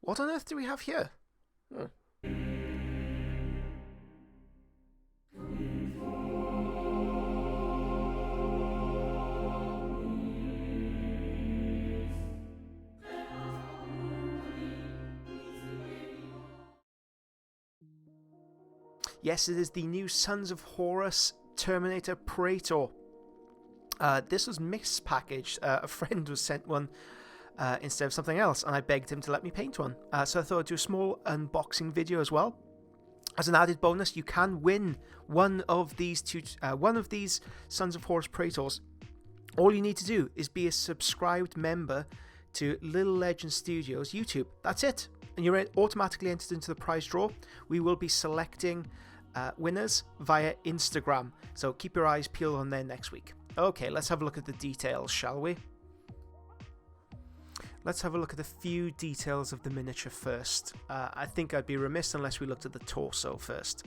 What on earth do we have here? Hmm. Yes, it is the new Sons of Horus Terminator Praetor. This was mixed packaged. A friend was sent one instead of something else, and I begged him to let me paint one. So I thought I'd do a small unboxing video as well. As an added bonus, you can win one of these Sons of Horus Praetors. All you need to do is be a subscribed member to Little Legend Studios YouTube. That's it, and you're automatically entered into the prize draw. We will be selecting winners via Instagram, so keep your eyes peeled on there next week. Okay, let's have a look at the details, shall we? Let's have a look at a few details of the miniature first. I think I'd be remiss unless we looked at the torso first.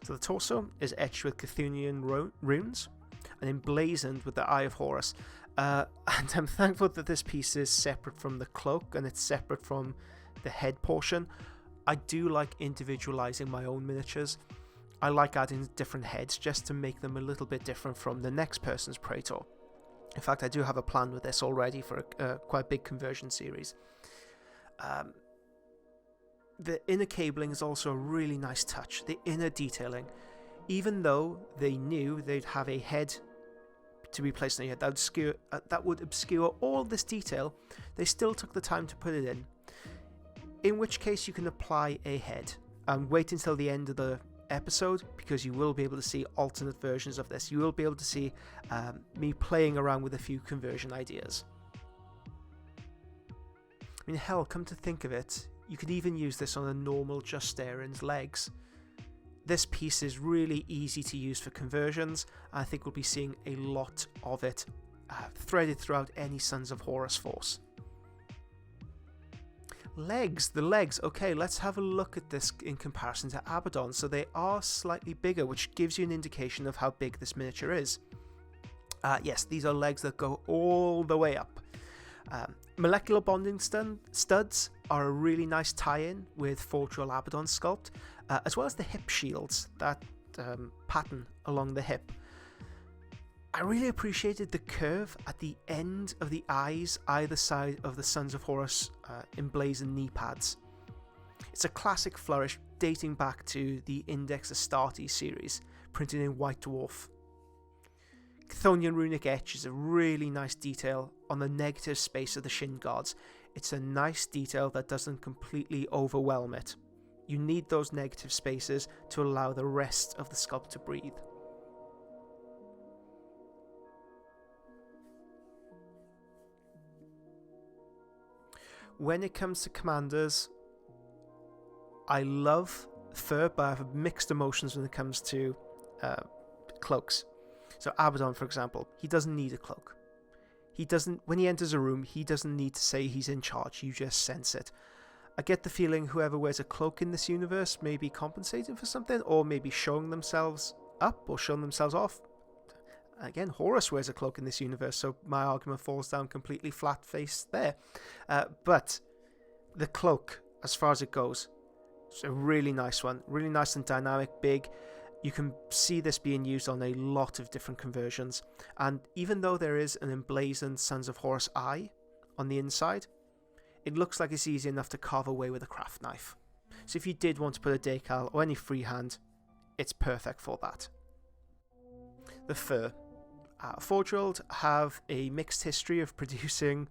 So the torso is etched with Cthulhian runes and emblazoned with the Eye of Horus. And I'm thankful that this piece is separate from the cloak and it's separate from the head portion. I do like individualizing my own miniatures. I like adding different heads just to make them a little bit different from the next person's Praetor. In fact, I do have a plan with this already for a quite big conversion series. The inner cabling is also a really nice touch. The inner detailing, even though they knew they'd have a head to be placed on your head that would obscure all this detail, they still took the time to put it in. In which case you can apply a head and wait until the end of the episode, because you will be able to see alternate versions of this. You will be able to see me playing around with a few conversion ideas. I mean, hell, come to think of it, you could even use this on a normal Justarian's legs. This piece is really easy to use for conversions. I think we'll be seeing a lot of it threaded throughout any Sons of Horus force. The legs. Okay, let's have a look at this in comparison to Abaddon. So they are slightly bigger, which gives you an indication of how big this miniature is. Yes, these are legs that go all the way up. Molecular bonding studs are a really nice tie-in with Forgeal Abaddon sculpt, as well as the hip shields, that pattern along the hip. I really appreciated the curve at the end of the eyes either side of the Sons of Horus emblazoned knee pads. It's a classic flourish dating back to the Index Astartes series, printed in White Dwarf. Chthonian runic etch is a really nice detail on the negative space of the shin guards. It's a nice detail that doesn't completely overwhelm it. You need those negative spaces to allow the rest of the sculpt to breathe. When it comes to commanders, I love fur, but I have mixed emotions when it comes to cloaks. So Abaddon, for example, he doesn't need a cloak. When he enters a room, he doesn't need to say he's in charge, you just sense it. I get the feeling whoever wears a cloak in this universe may be compensating for something, or maybe showing themselves up or showing themselves off. Again, Horus wears a cloak in this universe, so my argument falls down completely flat-faced there. But the cloak, as far as it goes, it's a really nice one. Really nice and dynamic, big. You can see this being used on a lot of different conversions. And even though there is an emblazoned Sons of Horus eye on the inside, it looks like it's easy enough to carve away with a craft knife. So if you did want to put a decal or any freehand, it's perfect for that. The fur. Forgeworld have a mixed history of producing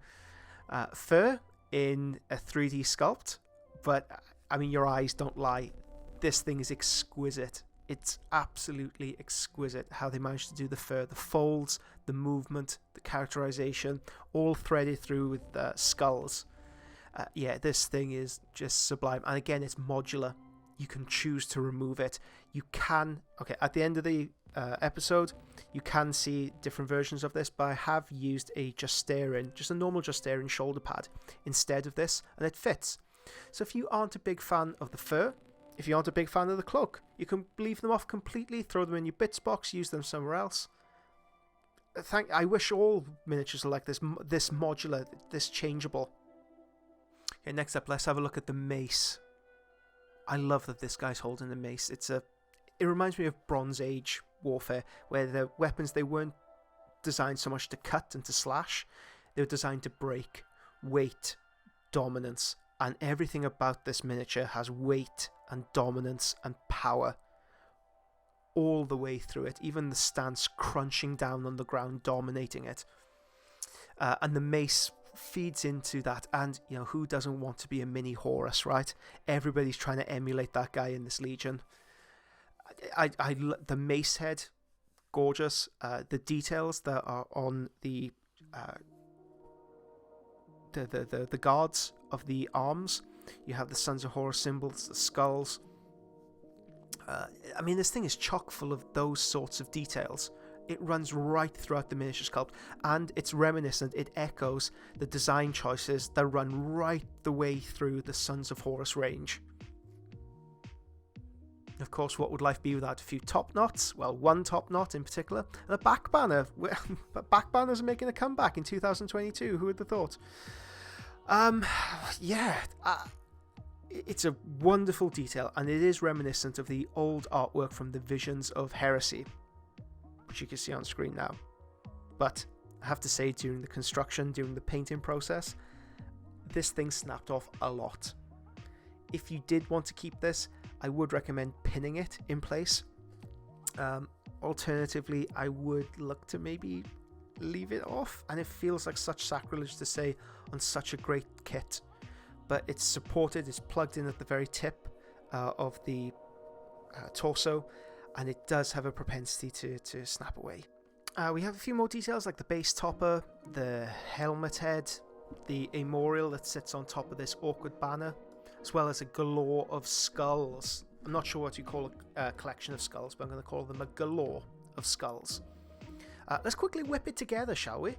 fur in a 3D sculpt, but I mean, your eyes don't lie. This thing is exquisite. It's absolutely exquisite how they managed to do the fur, the folds, the movement, the characterization, all threaded through with skulls. Yeah, this thing is just sublime. And again, it's modular. You can choose to remove it. You can, okay, at the end of the episode, you can see different versions of this, but I have used a Justarian, just a normal Justarian shoulder pad instead of this, and it fits. So if you aren't a big fan of the fur, if you aren't a big fan of the cloak, you can leave them off completely, throw them in your bits box, use them somewhere else. I wish all miniatures are like this modular, this changeable. Okay, next up, let's have a look at the Mace. I love that this guy's holding the Mace. It reminds me of Bronze Age warfare, where the weapons, they weren't designed so much to cut and to slash. They were designed to break, weight, dominance, and everything about this miniature has weight and dominance and power all the way through it. Even the stance crunching down on the ground, dominating it. And the Mace feeds into that, and you know, who doesn't want to be a mini Horus, right? Everybody's trying to emulate that guy in this Legion. The Mace head, gorgeous. The details that are on the guards of the arms. You have the Sons of Horus symbols, the skulls. I mean, this thing is chock full of those sorts of details. It runs right throughout the miniature sculpt, and it's reminiscent, it echoes the design choices that run right the way through the Sons of Horus range. Of course, what would life be without a few top knots? Well, one top knot in particular, and a back banner. Back banners are making a comeback in 2022, who would have thought? It's a wonderful detail, and it is reminiscent of the old artwork from the Visions of Heresy, which you can see on screen now. But I have to say, during the construction, during the painting process, this thing snapped off a lot. If you did want to keep this, I would recommend pinning it in place. Alternatively, I would look to maybe leave it off, and it feels like such sacrilege to say on such a great kit. But it's supported, it's plugged in at the very tip of the torso, and it does have a propensity to snap away. We have a few more details like the base topper, the helmet head, the armorial that sits on top of this awkward banner, as well as a galore of skulls. I'm not sure what you call a collection of skulls, but I'm going to call them a galore of skulls. Let's quickly whip it together, shall we?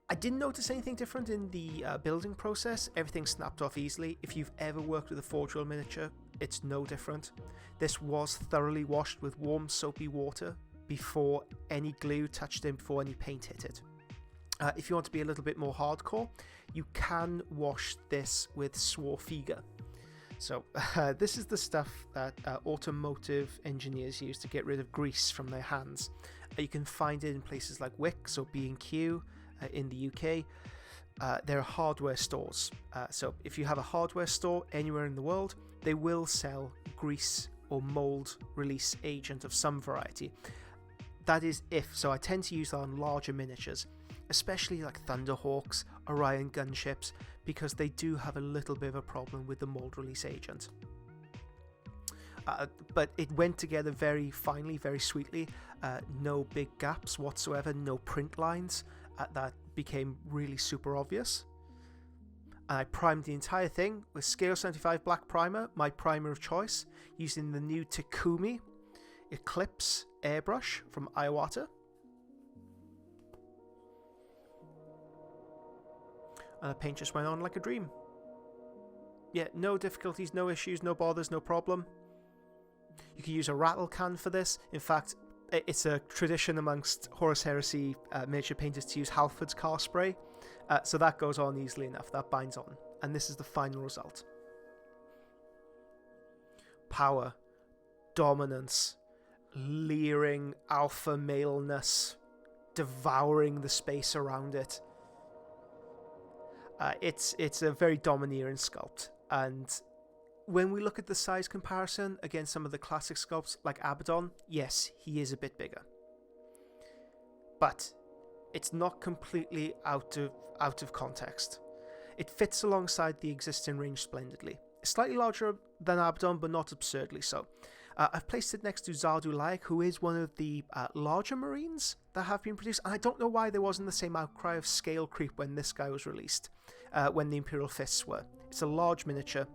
I didn't notice anything different in the building process. Everything snapped off easily. If you've ever worked with a Forge World miniature, it's no different. This was thoroughly washed with warm soapy water before any glue touched it, before any paint hit it. If you want to be a little bit more hardcore, you can wash this with Swarfiga. So this is the stuff that automotive engineers use to get rid of grease from their hands. You can find it in places like Wix or B&Q in the UK. There are hardware stores. So if you have a hardware store anywhere in the world, they will sell grease or mold release agent of some variety. That is if. So I tend to use that on larger miniatures, especially like Thunderhawks, Orion gunships, because they do have a little bit of a problem with the mold release agent. But it went together very finely, very sweetly. No big gaps whatsoever, no print lines. That became really super obvious. And I primed the entire thing with Scale 75 Black Primer, my primer of choice, using the new Takumi Eclipse airbrush from Iwata. And the paint just went on like a dream. Yeah, no difficulties, no issues, no bothers, no problem. You can use a rattle can for this. In fact, it's a tradition amongst Horus Heresy miniature painters to use Halford's car spray. So that goes on easily enough. That binds on. And this is the final result. Power, dominance, leering alpha maleness, devouring the space around it. It's a very domineering sculpt. And when we look at the size comparison against some of the classic sculpts like Abaddon, yes, he is a bit bigger. But it's not completely out of context. It fits alongside the existing range splendidly. It's slightly larger than Abaddon, but not absurdly so. I've placed it next to Zardu Laik, who is one of the larger Marines that have been produced. And I don't know why there wasn't the same outcry of scale creep when this guy was released, when the Imperial Fists were. It's a large miniature.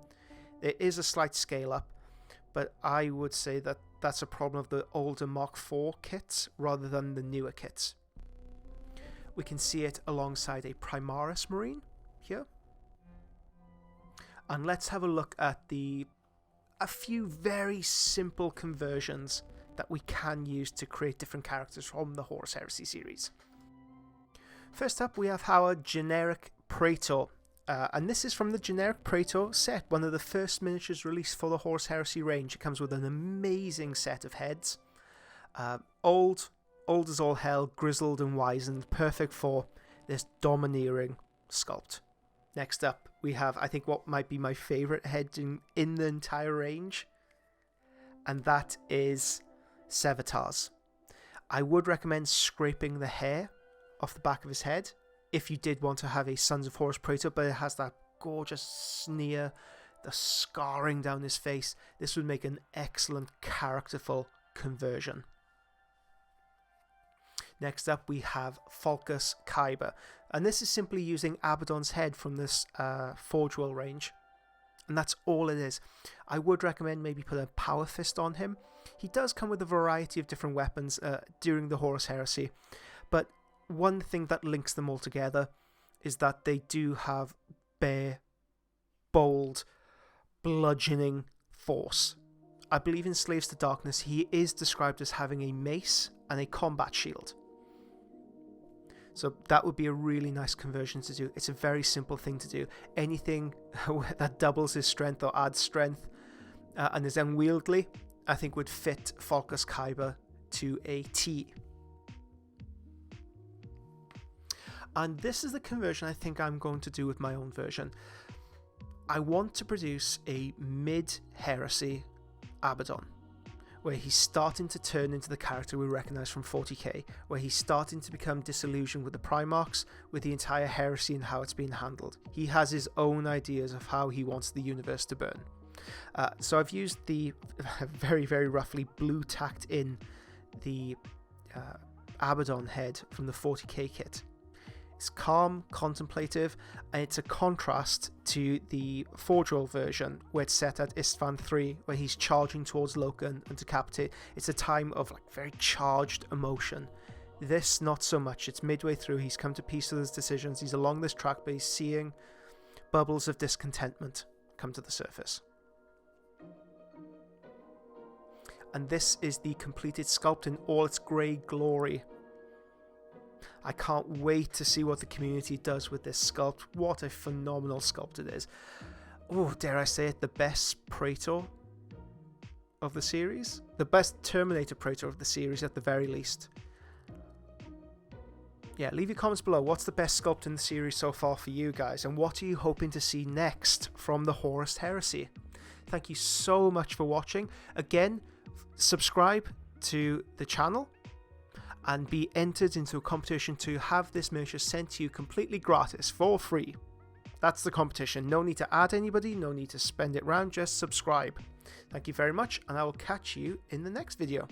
There is a slight scale up, but I would say that that's a problem of the older Mark IV kits rather than the newer kits. We can see it alongside a Primaris Marine here. And let's have a look at a few very simple conversions that we can use to create different characters from the Horus Heresy series. First up, we have our generic Praetor. And this is from the generic Praetor set, one of the first miniatures released for the Horus Heresy range. It comes with an amazing set of heads. Old as all hell, grizzled and wizened, perfect for this domineering sculpt. Next up, we have, I think, what might be my favourite head in the entire range, and that is Sevatar's. I would recommend scraping the hair off the back of his head if you did want to have a Sons of Horus Praetor, but it has that gorgeous sneer, the scarring down his face. This would make an excellent characterful conversion. Next up, we have Falcus Kyber, and this is simply using Abaddon's head from this Forge World range, and that's all it is. I would recommend maybe put a Power Fist on him. He does come with a variety of different weapons during the Horus Heresy, but one thing that links them all together is that they do have bare, bold, bludgeoning force. I believe in Slaves to Darkness he is described as having a mace and a combat shield. So that would be a really nice conversion to do. It's a very simple thing to do. Anything that doubles his strength or adds strength and is unwieldy, I think would fit Falcus Kyber to a T. And this is the conversion I think I'm going to do with my own version. I want to produce a mid-heresy Abaddon, where he's starting to turn into the character we recognise from 40k, where he's starting to become disillusioned with the Primarchs, with the entire heresy and how it's being handled. He has his own ideas of how he wants the universe to burn. So I've used the very, very roughly blue tacked in the Abaddon head from the 40k kit. It's calm, contemplative, and it's a contrast to the Forge World version where it's set at Istvan 3, where he's charging towards Loken and Decapitate. It's a time of very charged emotion. This, not so much. It's midway through, he's come to peace with his decisions, he's along this track, but he's seeing bubbles of discontentment come to the surface. And this is the completed sculpt in all its grey glory. I can't wait to see what the community does with this sculpt. What a phenomenal sculpt it is. Oh, dare I say it, the best Praetor of the series? The best Terminator Praetor of the series at the very least. Yeah, leave your comments below. What's the best sculpt in the series so far for you guys? And what are you hoping to see next from the Horus Heresy? Thank you so much for watching. Again, subscribe to the channel and be entered into a competition to have this miniature sent to you completely gratis for free. That's the competition. No need to add anybody, no need to spend it round, just subscribe. Thank you very much, and I will catch you in the next video.